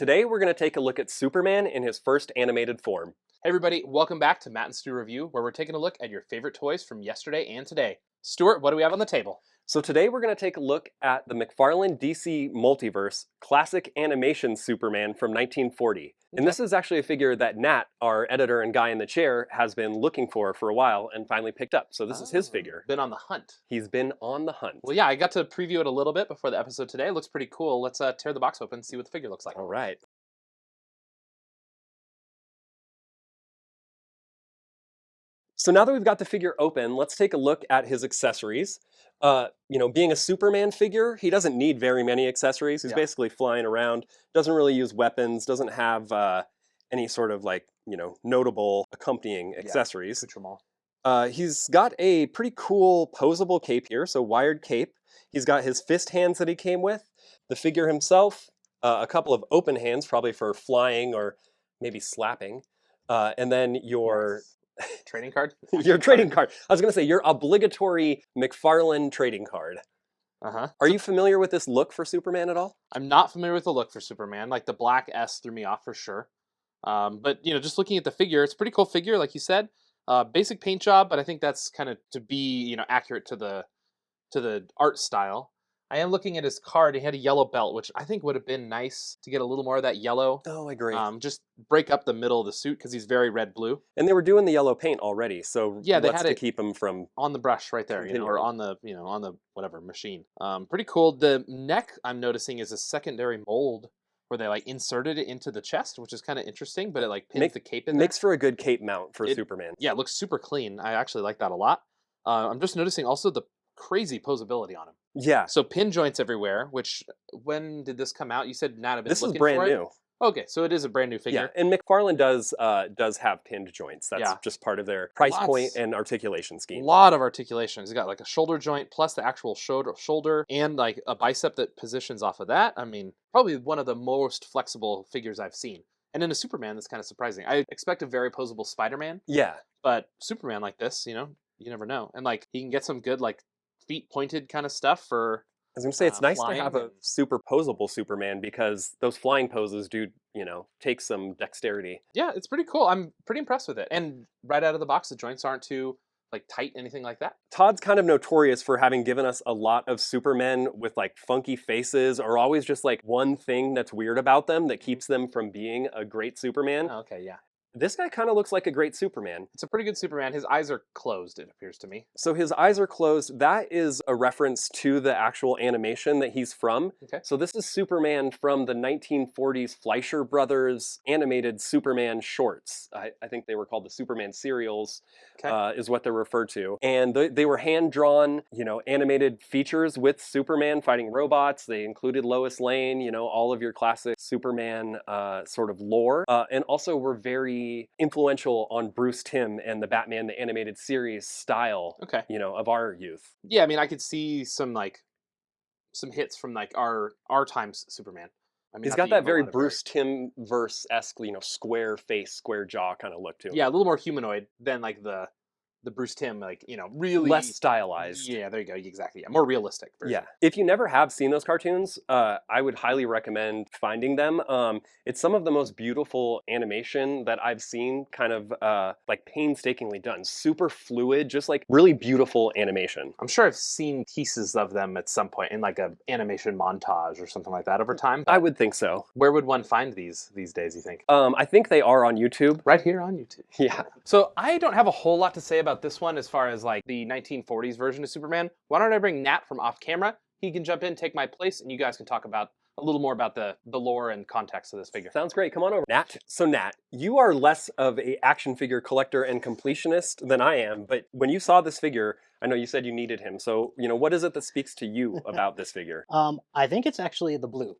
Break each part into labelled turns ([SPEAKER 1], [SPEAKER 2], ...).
[SPEAKER 1] Today we're going to take a look at Superman in his first animated form.
[SPEAKER 2] Hey everybody, welcome back to Matt and Stu Review, where we're taking a look at your favorite toys from yesterday and today. Stuart, what do we have on the table?
[SPEAKER 1] So today we're going to take a look at the McFarlane DC Multiverse classic animation Superman from 1940. And this is actually a figure that Nat, our editor and guy in the chair, has been looking for a while and finally picked up. So this is his figure.
[SPEAKER 2] Been on the hunt.
[SPEAKER 1] He's been on the hunt.
[SPEAKER 2] Well, yeah, I got to preview it a little bit before the episode today. It looks pretty cool. Let's tear the box open and see what the figure looks like.
[SPEAKER 1] All right. So now that we've got the figure open, let's take a look at his accessories. Being a Superman figure, he doesn't need very many accessories. He's basically flying around, doesn't really use weapons, doesn't have any sort of notable accompanying accessories. He's got a pretty cool posable cape here, so wired cape. He's got his fist hands that he came with. The figure himself, a couple of open hands, probably for flying or maybe slapping. And then your...
[SPEAKER 2] trading card?
[SPEAKER 1] Your trading card. I was going to say, your obligatory McFarlane trading card. Are you familiar with this look for Superman at all?
[SPEAKER 2] I'm not familiar with the look for Superman. Like the black S threw me off for sure. But, just looking at the figure, it's a pretty cool figure, like you said. Basic paint job, but I think that's kind of to be, accurate to the art style. I am looking at his card. He had a yellow belt, which I think would have been nice to get a little more of that yellow.
[SPEAKER 1] Oh, I agree.
[SPEAKER 2] Just break up the middle of the suit because he's very red-blue.
[SPEAKER 1] And they were doing the yellow paint already, so
[SPEAKER 2] yeah, they
[SPEAKER 1] had
[SPEAKER 2] to
[SPEAKER 1] to keep him from
[SPEAKER 2] on the brush right there, or on the on the whatever machine. Pretty cool. The neck I'm noticing is a secondary mold where they inserted it into the chest, which is kind of interesting. But it pins the cape in there.
[SPEAKER 1] Makes for a good cape mount for Superman.
[SPEAKER 2] Yeah, it looks super clean. I actually like that a lot. I'm just noticing also the crazy posability on him.
[SPEAKER 1] Yeah.
[SPEAKER 2] So pin joints everywhere, which, when did this come out? You said Nat had been
[SPEAKER 1] this
[SPEAKER 2] looking
[SPEAKER 1] is brand
[SPEAKER 2] for
[SPEAKER 1] new.
[SPEAKER 2] It? Okay, so it is a brand new figure.
[SPEAKER 1] Yeah, and McFarlane does have pinned joints. That's just part of their price point and articulation scheme.
[SPEAKER 2] A lot of articulations. He's got a shoulder joint plus the actual shoulder and a bicep that positions off of that. I mean, probably one of the most flexible figures I've seen. And in a Superman, that's kind of surprising. I expect a very posable Spider-Man.
[SPEAKER 1] Yeah.
[SPEAKER 2] But Superman like this, you never know. And he can get some good feet pointed kind of stuff for...
[SPEAKER 1] I was going to say, it's nice to have a super posable Superman because those flying poses do, take some dexterity.
[SPEAKER 2] Yeah, it's pretty cool. I'm pretty impressed with it. And right out of the box, the joints aren't too tight, anything like that.
[SPEAKER 1] Todd's kind of notorious for having given us a lot of Supermen with funky faces or always just one thing that's weird about them that keeps them from being a great Superman.
[SPEAKER 2] Oh, okay, yeah.
[SPEAKER 1] This guy kind of looks like a great Superman.
[SPEAKER 2] It's a pretty good Superman. His eyes are closed, it appears to me.
[SPEAKER 1] So his eyes are closed. That is a reference to the actual animation that he's from.
[SPEAKER 2] Okay.
[SPEAKER 1] So this is Superman from the 1940s Fleischer Brothers animated Superman shorts. I think they were called the Superman serials, is what they're referred to. And they were hand-drawn, animated features with Superman fighting robots. They included Lois Lane, all of your classic Superman sort of lore. And also were very influential on Bruce Timm and the Batman the Animated Series style, of our youth.
[SPEAKER 2] Yeah, I mean, I could see some hits from our time's Superman. I mean,
[SPEAKER 1] he's got that very Bruce Timm-verse-esque, square face, square jaw kind of look to him.
[SPEAKER 2] Yeah, a little more humanoid than the Bruce Timm, really...
[SPEAKER 1] less stylized.
[SPEAKER 2] Yeah, there you go, exactly. Yeah, more realistic version.
[SPEAKER 1] Yeah. If you never have seen those cartoons, I would highly recommend finding them. It's some of the most beautiful animation that I've seen, kind of painstakingly done. Super fluid, just really beautiful animation.
[SPEAKER 2] I'm sure I've seen pieces of them at some point in a animation montage or something like that over time.
[SPEAKER 1] I would think so.
[SPEAKER 2] Where would one find these days, you think?
[SPEAKER 1] I think they are on YouTube.
[SPEAKER 2] Right here on YouTube.
[SPEAKER 1] Yeah.
[SPEAKER 2] So I don't have a whole lot to say about this one as far as the 1940s version of Superman. Why don't I bring Nat from off camera? He can jump in, take my place, and you guys can talk about a little more about the lore and context of this figure.
[SPEAKER 1] Sounds great. Come on over. Nat. So Nat, you are less of a action figure collector and completionist than I am, but when you saw this figure, I know you said you needed him. So, what is it that speaks to you about this figure?
[SPEAKER 3] I think it's actually the blue.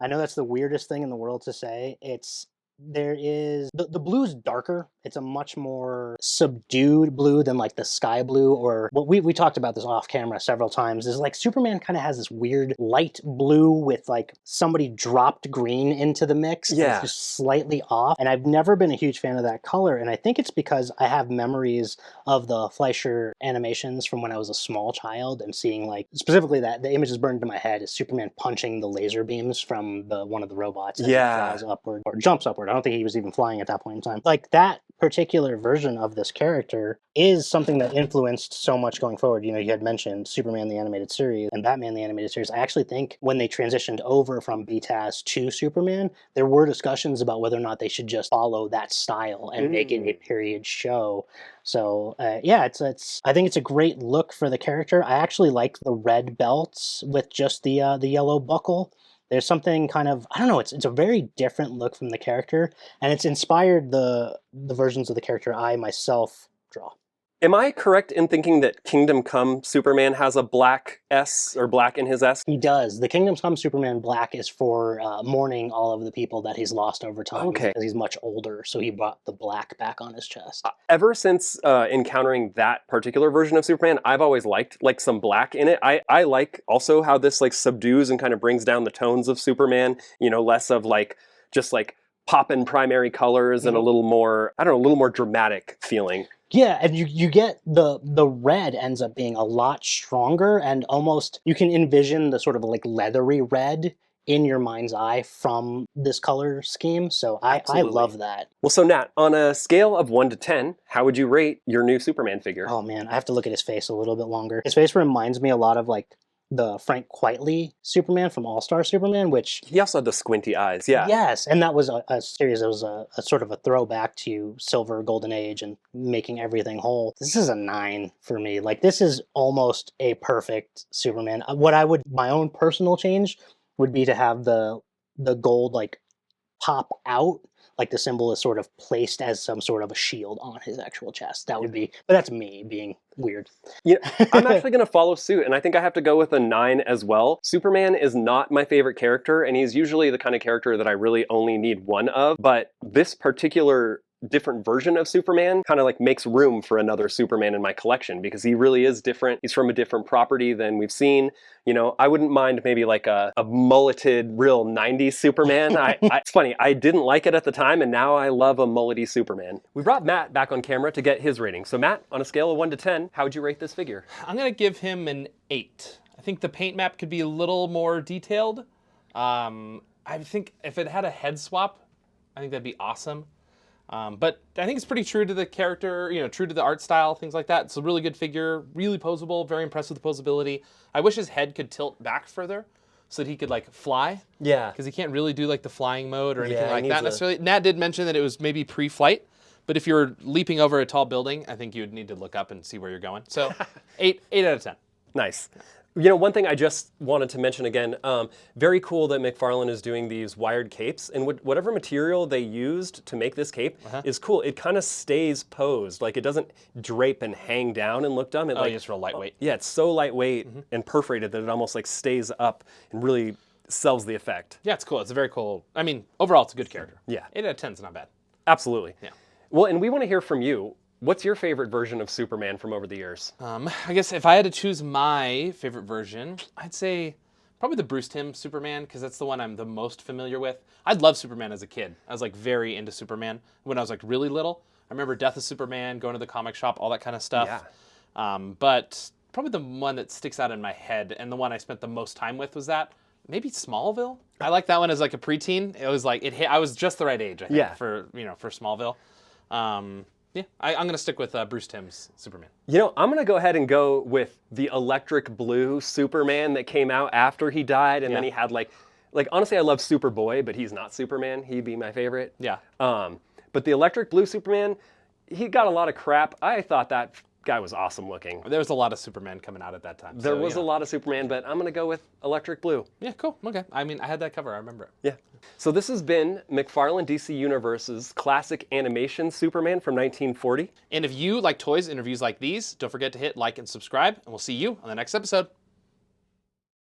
[SPEAKER 3] I know that's the weirdest thing in the world to say. It's There is the blue's darker. It's a much more subdued blue than like the sky blue, or what we talked about this off camera several times. Is like Superman kind of has this weird light blue with like somebody dropped green into the mix. And
[SPEAKER 1] Yeah.
[SPEAKER 3] it's just slightly off. And I've never been a huge fan of that color. And I think it's because I have memories of the Fleischer animations from when I was a small child and seeing like specifically that the image is burned into my head is Superman punching the laser beams from the one of the robots as he flies upward or jumps upward. I don't think he was even flying at that point in time. Like that particular version of this character is something that influenced so much going forward. You know, you had mentioned Superman the animated series and Batman the animated series. I actually think when they transitioned over from BTAS to Superman, there were discussions about whether or not they should just follow that style and make it a period show. So yeah, it's. I think it's a great look for the character. I actually like the red belts with just the yellow buckle. There's something kind of, I don't know, it's a very different look from the character, and it's inspired the versions of the character I myself draw.
[SPEAKER 1] Am I correct in thinking that Kingdom Come Superman has a black S or black in his S?
[SPEAKER 3] He does. The Kingdom Come Superman black is for mourning all of the people that he's lost over time.
[SPEAKER 1] Okay.
[SPEAKER 3] Because he's much older, so he brought the black back on his chest.
[SPEAKER 1] Ever since encountering that particular version of Superman, I've always liked like some black in it. I like also how this like subdues and kind of brings down the tones of Superman, you know, less of like just like poppin' primary colors and a little more, I don't know, a little more dramatic feeling.
[SPEAKER 3] Yeah, and you get the red ends up being a lot stronger, and almost you can envision the sort of like leathery red in your mind's eye from this color scheme. So I love that.
[SPEAKER 1] Well, so Nat, on a scale of 1 to 10, how would you rate your new Superman figure?
[SPEAKER 3] Oh man, I have to look at his face a little bit longer. His face reminds me a lot of like the Frank Quitely Superman from All-Star Superman, which...
[SPEAKER 1] He also had the squinty eyes, yeah.
[SPEAKER 3] Yes, and that was a series that was a sort of a throwback to Silver Golden Age and making everything whole. This is a 9 for me. Like, this is almost a perfect Superman. What I would... My own personal change would be to have the gold, like, pop out. Like, the symbol is sort of placed as some sort of a shield on his actual chest. That would be... But that's me being weird.
[SPEAKER 1] Yeah, I'm actually going to follow suit, and I think I have to go with a 9 as well. Superman is not my favorite character, and he's usually the kind of character that I really only need one of, but this particular different version of Superman kind of like makes room for another Superman in my collection because he really is different. He's from a different property than we've seen. You know, I wouldn't mind maybe like a mulleted real 90s Superman. It's funny, I didn't like it at the time, and now I love a mullety Superman. We brought Matt back on camera to get his rating. So Matt, on a scale of 1 to 10, how would you rate this figure?
[SPEAKER 2] I'm going to give him an 8. I think the paint map could be a little more detailed. I think if it had a head swap, I think that'd be awesome. But I think it's pretty true to the character, you know, true to the art style, things like that. It's a really good figure, really posable, very impressed with the posability. I wish his head could tilt back further so that he could, like, fly.
[SPEAKER 1] Yeah.
[SPEAKER 2] Because he can't really do, like, the flying mode or anything like that necessarily. Nat did mention that it was maybe pre-flight, but if you're leaping over a tall building, I think you would need to look up and see where you're going. So, 8 out of 10.
[SPEAKER 1] Nice. You know, one thing I just wanted to mention again, very cool that McFarlane is doing these wired capes, and whatever material they used to make this cape is cool. It kind of stays posed, like it doesn't drape and hang down and look dumb.
[SPEAKER 2] It's real lightweight.
[SPEAKER 1] Yeah, it's so lightweight and perforated that it almost like stays up and really sells the effect.
[SPEAKER 2] Yeah, it's cool. It's a very cool, I mean, overall it's a good character.
[SPEAKER 1] Yeah.
[SPEAKER 2] 8 out of 10 is not bad.
[SPEAKER 1] Absolutely.
[SPEAKER 2] Yeah.
[SPEAKER 1] Well, and we want to hear from you. What's your favorite version of Superman from over the years?
[SPEAKER 2] I guess if I had to choose my favorite version, I'd say probably the Bruce Timm Superman, because that's the one I'm the most familiar with. I loved Superman as a kid. I was like very into Superman when I was like really little. I remember Death of Superman, going to the comic shop, all that kind of stuff.
[SPEAKER 1] Yeah.
[SPEAKER 2] But probably the one that sticks out in my head and the one I spent the most time with was that. Maybe Smallville. I like that one as like a preteen. It was like I was just the right age, I think, for Smallville. Yeah, I'm going to stick with Bruce Timm's Superman.
[SPEAKER 1] You know, I'm going to go ahead and go with the electric blue Superman that came out after he died, and then he had like honestly, I love Superboy, but he's not Superman. He'd be my favorite.
[SPEAKER 2] Yeah.
[SPEAKER 1] But the electric blue Superman, he got a lot of crap. I thought that guy was awesome looking.
[SPEAKER 2] There was a lot of Superman coming out at that time.
[SPEAKER 1] There was a lot of Superman, but I'm going to go with electric blue.
[SPEAKER 2] Yeah, cool. Okay. I mean, I had that cover. I remember it.
[SPEAKER 1] Yeah. So this has been McFarlane DC Universe's classic animation Superman from 1940.
[SPEAKER 2] And if you like toys interviews like these, don't forget to hit like and subscribe, and we'll see you on the next episode.